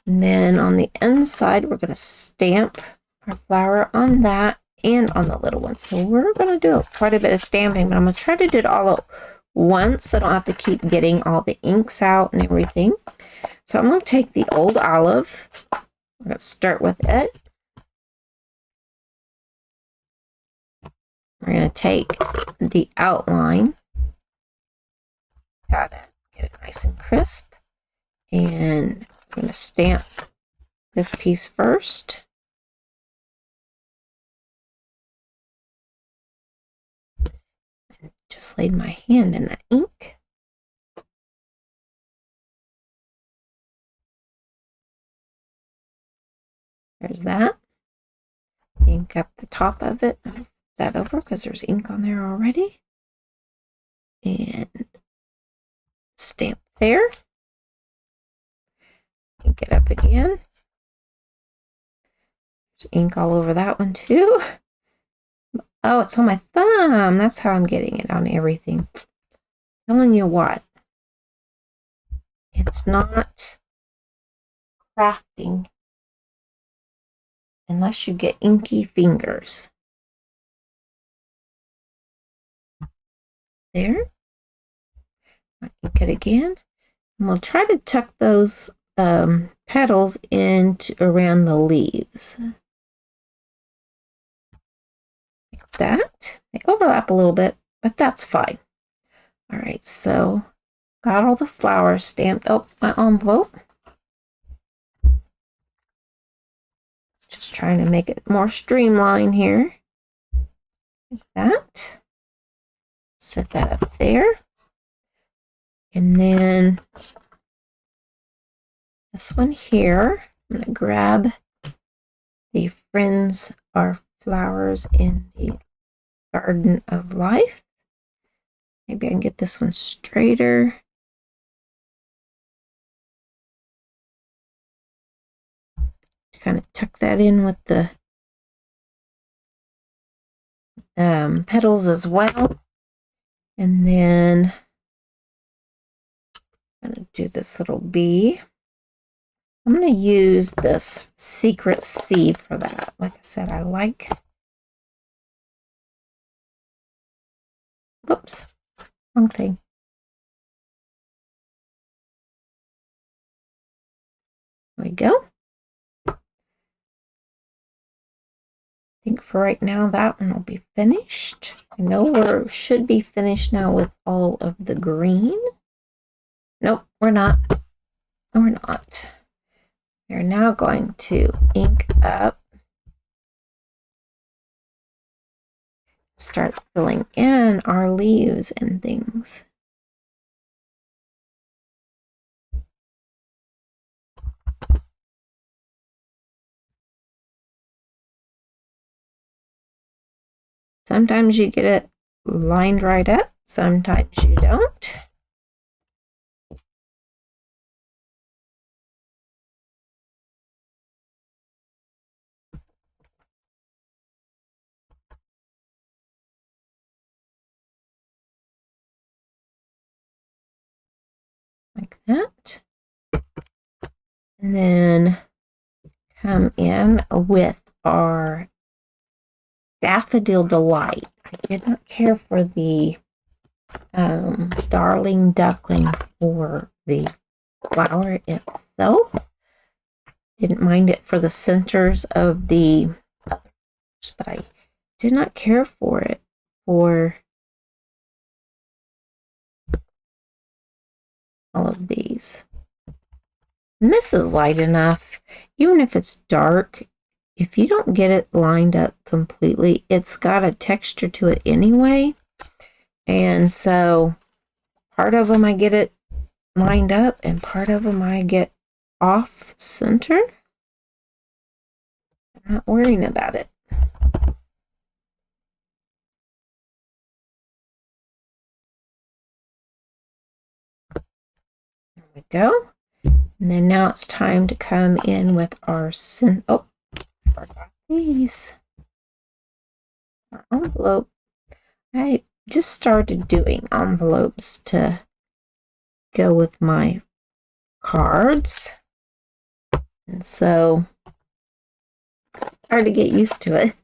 And then on the inside, we're going to stamp our flower on that and on the little one. So we're going to do quite a bit of stamping, but I'm going to try to do it all at once so I don't have to keep getting all the inks out and everything. So I'm going to take the old olive. I'm going to start with it. We're going to take the outline. Got it. Get it nice and crisp. And I'm going to stamp this piece first. Just laid my hand in that ink. There's that. Ink up the top of it. Move that over because there's ink on there already. And stamp there. Ink it up again. There's ink all over that one too. Oh, it's on my thumb. That's how I'm getting it on everything. Telling you what, it's not crafting unless you get inky fingers. There. Ink it again. And we'll try to tuck those petals into around the leaves. Like that. They overlap a little bit, but that's fine. All right, so got all the flowers stamped. Oh, my envelope. Just trying to make it more streamlined here. Like that. Set that up there. And then this one here, I'm going to grab the Friends Are Flowers in the Garden of Life. Maybe I can get this one straighter. Kind of tuck that in with the petals as well. And then I'm going to do this little bee. I'm going to use this Secret C for that. Like I said, I like... Whoops, wrong thing. There we go. I think for right now that one will be finished. I know we should be finished now with all of the green. Nope, we're not. We're not. We're now going to ink up. Start filling in our leaves and things. Sometimes you get it lined right up, sometimes you don't. Like that. And then come in with our Daffodil Delight. I did not care for the Darling Duckling for the flower itself. Didn't mind it for the centers of the others, but I did not care for it for all of these. And this is light enough, even if it's dark. If you don't get it lined up completely, it's got a texture to it anyway. And so part of them I get it lined up and part of them I get off center. I'm not worrying about it. we go. And then now it's time to come in with our oh, I forgot these. My envelope. I just started doing envelopes to go with my cards. And so it's hard to get used to it.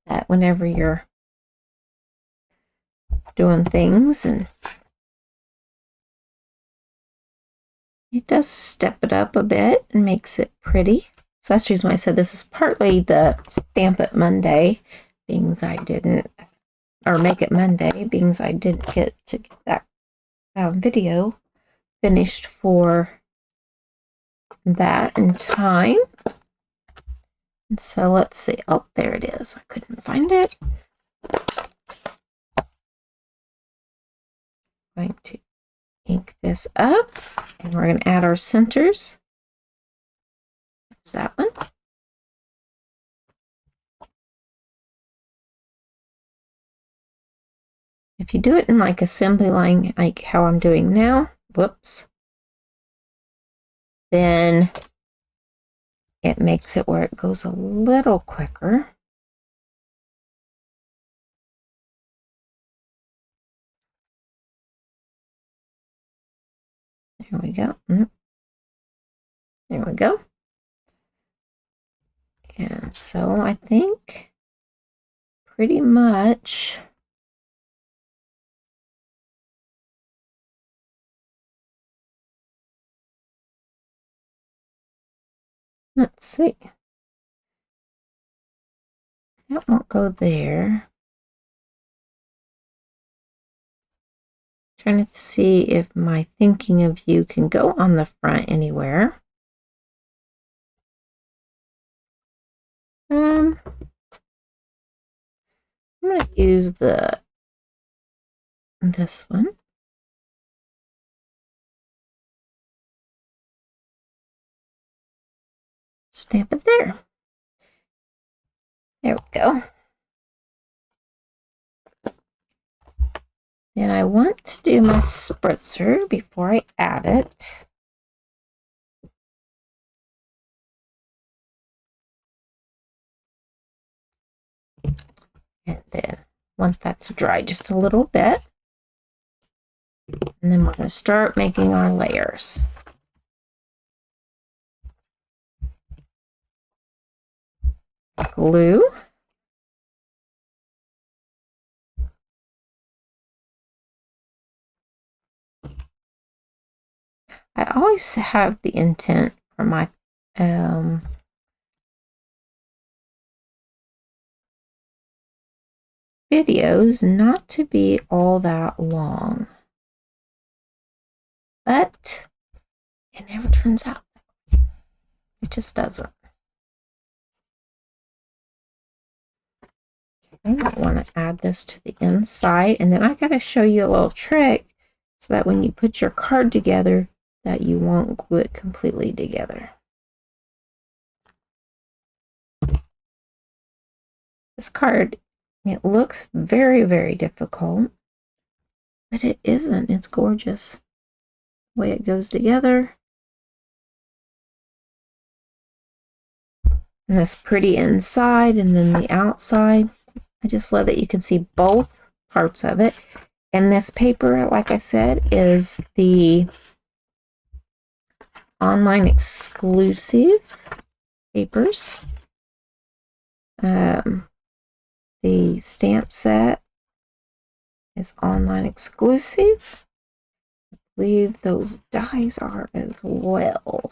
That whenever you're doing things, and it does step it up a bit and makes it pretty. So that's the reason why I said this is partly the Stamp It Monday, being as I didn't, or Make It Monday, being as I didn't get to get that video finished for that in time. And so let's see. Oh, there it is. I couldn't find it. I'm going to ink this up, and we're going to add our centers. There's that one. If you do it in like assembly line, like how I'm doing now, whoops, then it makes it where it goes a little quicker. There we go. There we go. And so I think pretty much let's see. That won't go there. Trying to see if my thinking of you can go on the front anywhere. I'm going to use this one. Stamp it there. There we go. Then I want to do my spritzer before I add it. And then once that's dry just a little bit, and then we're going to start making our layers. Glue. I always have the intent for my videos not to be all that long, but it never turns out. It just doesn't. I might want to add this to the inside, and then I got to show you a little trick so that when you put your card together, that you won't glue it completely together. This card, it looks very, very difficult, but it isn't. It's gorgeous the way it goes together. And this pretty inside and then the outside. I just love that you can see both parts of it. And this paper, like I said, is the online exclusive papers. The stamp set is online exclusive. I believe those dies are as well.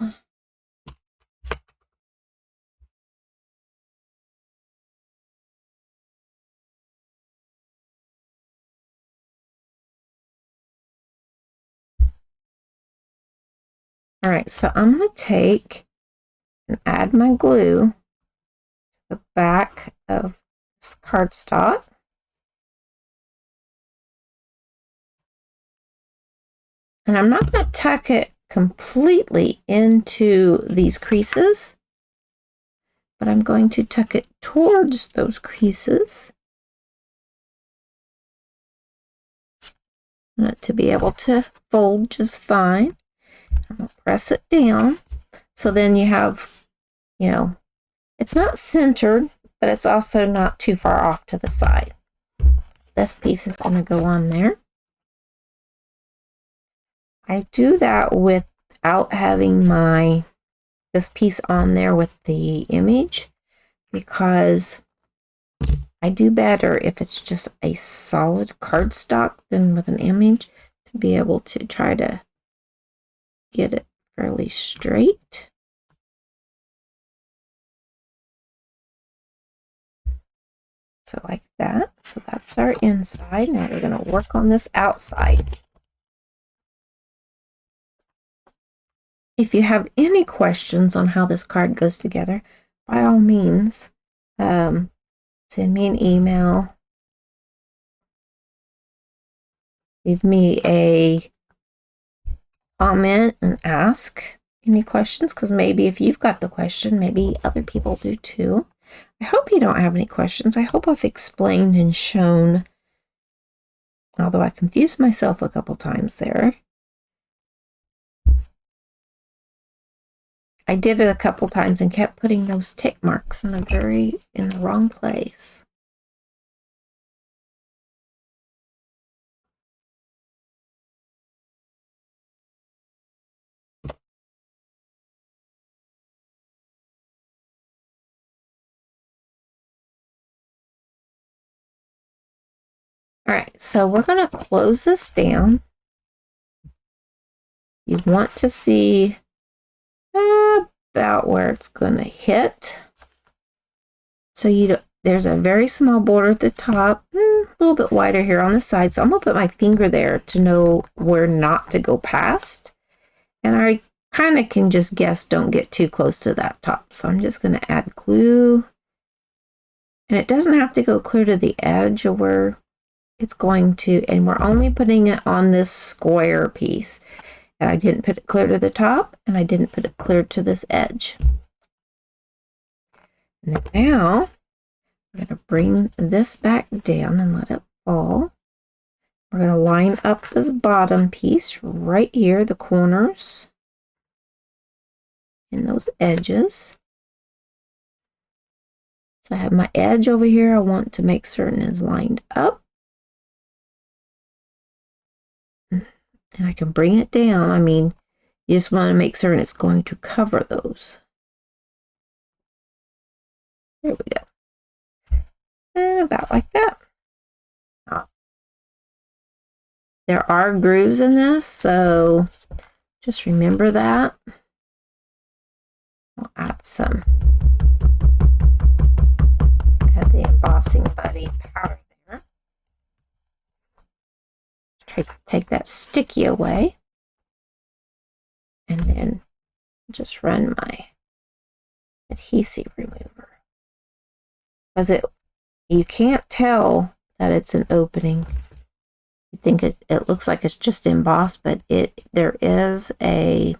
All right, so I'm going to take and add my glue to the back of this cardstock. And I'm not going to tuck it completely into these creases, but I'm going to tuck it towards those creases. I want it to be able to fold just fine. I'm going to press it down. So then you have, you know, it's not centered, but it's also not too far off to the side. This piece is going to go on there. I do that without having this piece on there with the image, because I do better if it's just a solid cardstock than with an image, to be able to try to get it fairly straight. So like that. So that's our inside. Now we're going to work on this outside. If you have any questions on how this card goes together, by all means, send me an email. Leave me a comment and ask any questions, because maybe if you've got the question, maybe other people do too. I hope you don't have any questions. I hope I've explained and shown, although I confused myself a couple times there. I did it a couple times and kept putting those tick marks in the wrong place. All right, so we're going to close this down. You want to see about where it's going to hit. So there's a very small border at the top, a little bit wider here on the side. So I'm going to put my finger there to know where not to go past. And I kind of can just guess, don't get too close to that top. So I'm just going to add glue. And it doesn't have to go clear to the edge of where it's going to, and we're only putting it on this square piece. And I didn't put it clear to the top, and I didn't put it clear to this edge. And now we're going to bring this back down and let it fall. We're going to line up this bottom piece right here, the corners and those edges. So I have my edge over here. I want to make certain it's lined up. And I can bring it down. I mean, you just want to make certain it's going to cover those. There we go. And about like that. There are grooves in this, so just remember that. We'll add some of the embossing buddy powder there. Try to take that sticky away. And then just run my adhesive remover. Because you can't tell that it's an opening. You think it looks like it's just embossed, but there is a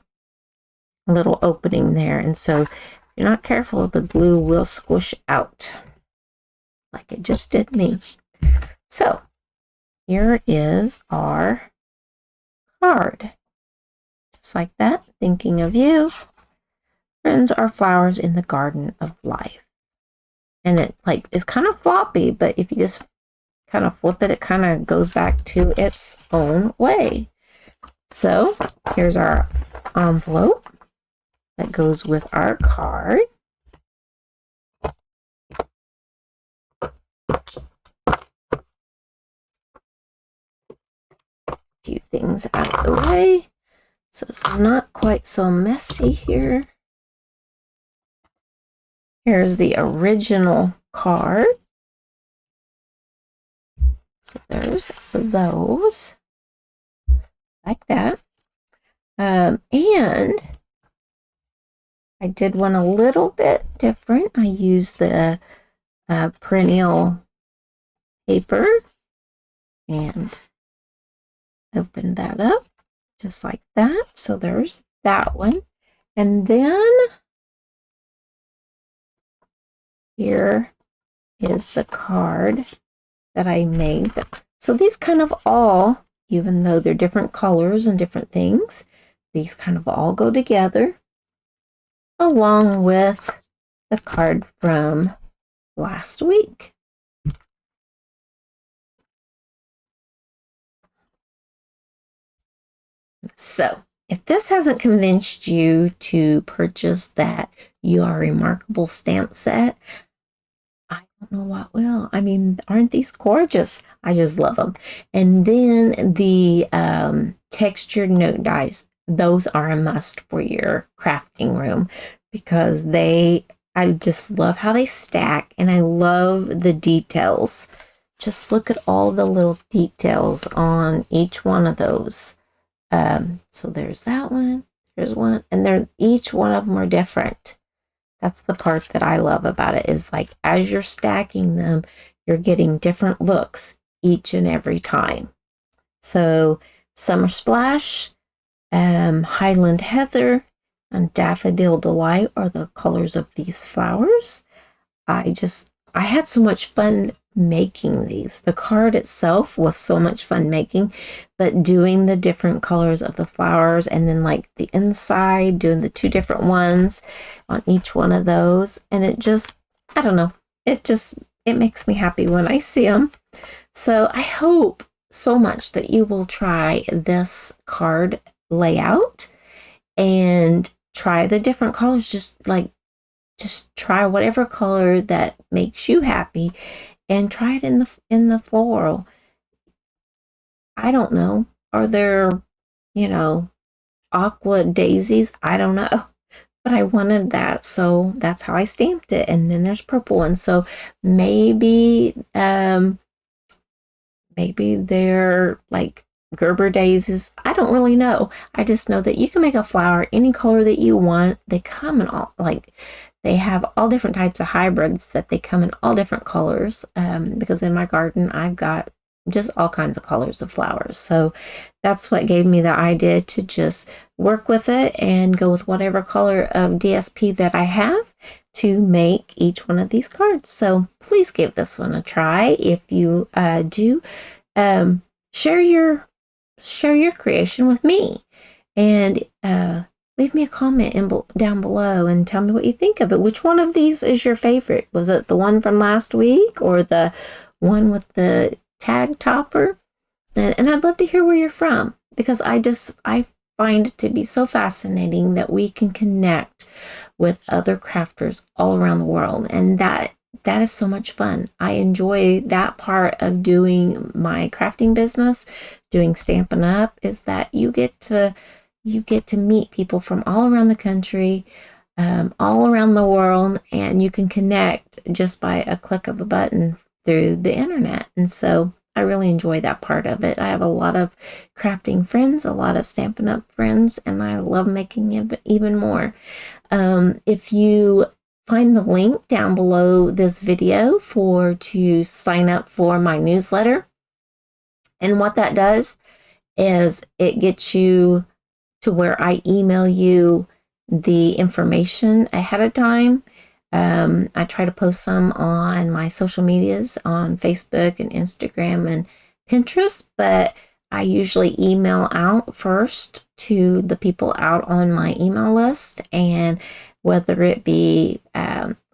little opening there, and so if you're not careful, the glue will squish out like it just did me. So here is our card, just like that. Thinking of you, friends are flowers in the garden of life. And it's kind of floppy, but if you just kind of flip it, it kind of goes back to its own way. So here's our envelope that goes with our card. A few things out of the way, so it's not quite so messy here. Here's the original card. So there's those, like that. And I did one a little bit different. I used the perennial paper and opened that up just like that. So there's that one. And then here is the card that I made. So these kind of all, even though they're different colors and different things, these kind of all go together, along with the card from last week. So, if this hasn't convinced you to purchase that You Are Remarkable stamp set, I don't know what will. I mean, aren't these gorgeous? I just love them. And then the textured note dies. Those are a must for your crafting room because I just love how they stack, and I love the details. Just look at all the little details on each one of those. So there's that one, there's one, and each one of them are different. That's the part that I love about it, is like as you're stacking them, you're getting different looks each and every time. So Summer Splash, Highland Heather, and Daffodil Delight are the colors of these flowers. I had so much fun making these. The card itself was so much fun making, but doing the different colors of the flowers, and then like the inside, doing the 2 different ones on each one of those. And it just, I don't know, it makes me happy when I see them. So I hope so much that you will try this card layout and try the different colors. Just try whatever color that makes you happy, and try it in the floral. I don't know. Are there, aqua daisies? I don't know. But I wanted that, so that's how I stamped it. And then there's purple ones. So maybe they're like Gerber daisies. I don't really know. I just know that you can make a flower any color that you want. They come in they have all different types of hybrids that they come in all different colors, because in my garden I've got just all kinds of colors of flowers. So that's what gave me the idea to just work with it and go with whatever color of DSP that I have to make each one of these cards. So please give this one a try. If you do, share your creation with me, and leave me a comment down below and tell me what you think of it. Which one of these is your favorite? Was it the one from last week or the one with the tag topper? And I'd love to hear where you're from, because I find it to be so fascinating that we can connect with other crafters all around the world. And that is so much fun. I enjoy that part of doing my crafting business, doing Stampin' Up, is that you get to meet people from all around the country, all around the world, and you can connect just by a click of a button through the internet. And so I really enjoy that part of it. I have a lot of crafting friends, a lot of Stampin' Up friends, and I love making it even more. If you find the link down below this video to sign up for my newsletter, and what that does is it gets you to where I email you the information ahead of time. I try to post some on my social medias on Facebook and Instagram and Pinterest, but I usually email out first to the people out on my email list, and whether it be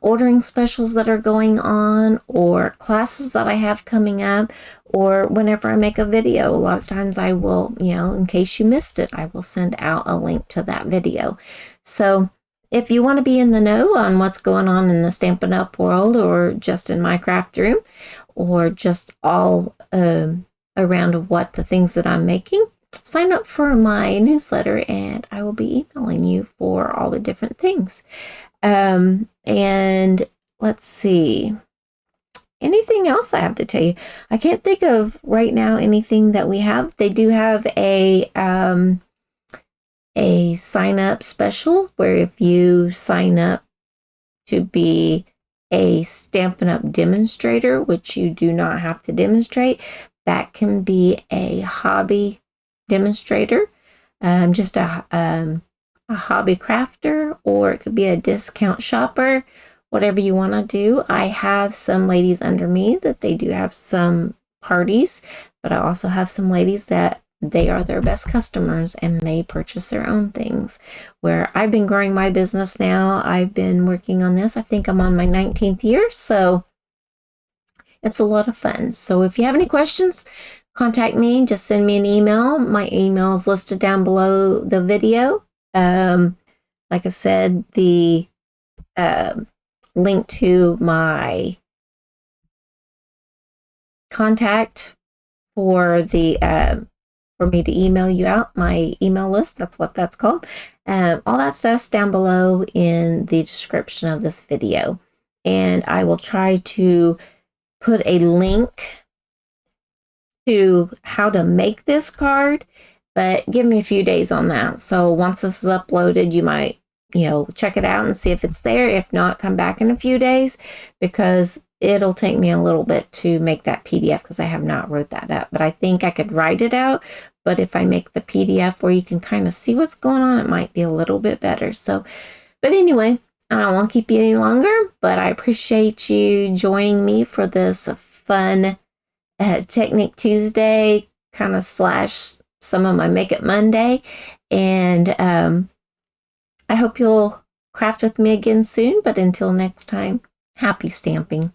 ordering specials that are going on, or classes that I have coming up, or whenever I make a video, a lot of times I will, in case you missed it, I will send out a link to that video. So if you want to be in the know on what's going on in the Stampin' Up world, or just in my craft room, or just all around of what the things that I'm making, sign up for my newsletter and I will be emailing you for all the different things. And let's see, anything else I have to tell you? I can't think of right now anything that we have. They do have a sign up special where if you sign up to be a Stampin' Up demonstrator, which you do not have to demonstrate, that can be a hobby demonstrator, just a hobby crafter, or it could be a discount shopper, whatever you want to do. I have some ladies under me that they do have some parties, but I also have some ladies that they are their best customers and they purchase their own things. Where I've been growing my business now, I've been working on this. I think I'm on my 19th year, so it's a lot of fun. So if you have any questions, contact me. Just send me an email. My email is listed down below the video. Like I said, the link to my contact for the for me to email you out, my email list, that's what that's called. All that stuff's down below in the description of this video. And I will try to put a link to how to make this card, but give me a few days on that. So once this is uploaded, you might, check it out and see if it's there. If not, come back in a few days, because it'll take me a little bit to make that PDF because I have not wrote that up. But I think I could write it out. But if I make the PDF where you can kind of see what's going on, it might be a little bit better. So, but anyway, I don't want to keep you any longer, but I appreciate you joining me for this fun Technique Tuesday, kind of slash some of my Make It Monday. And I hope you'll craft with me again soon. But until next time, happy stamping.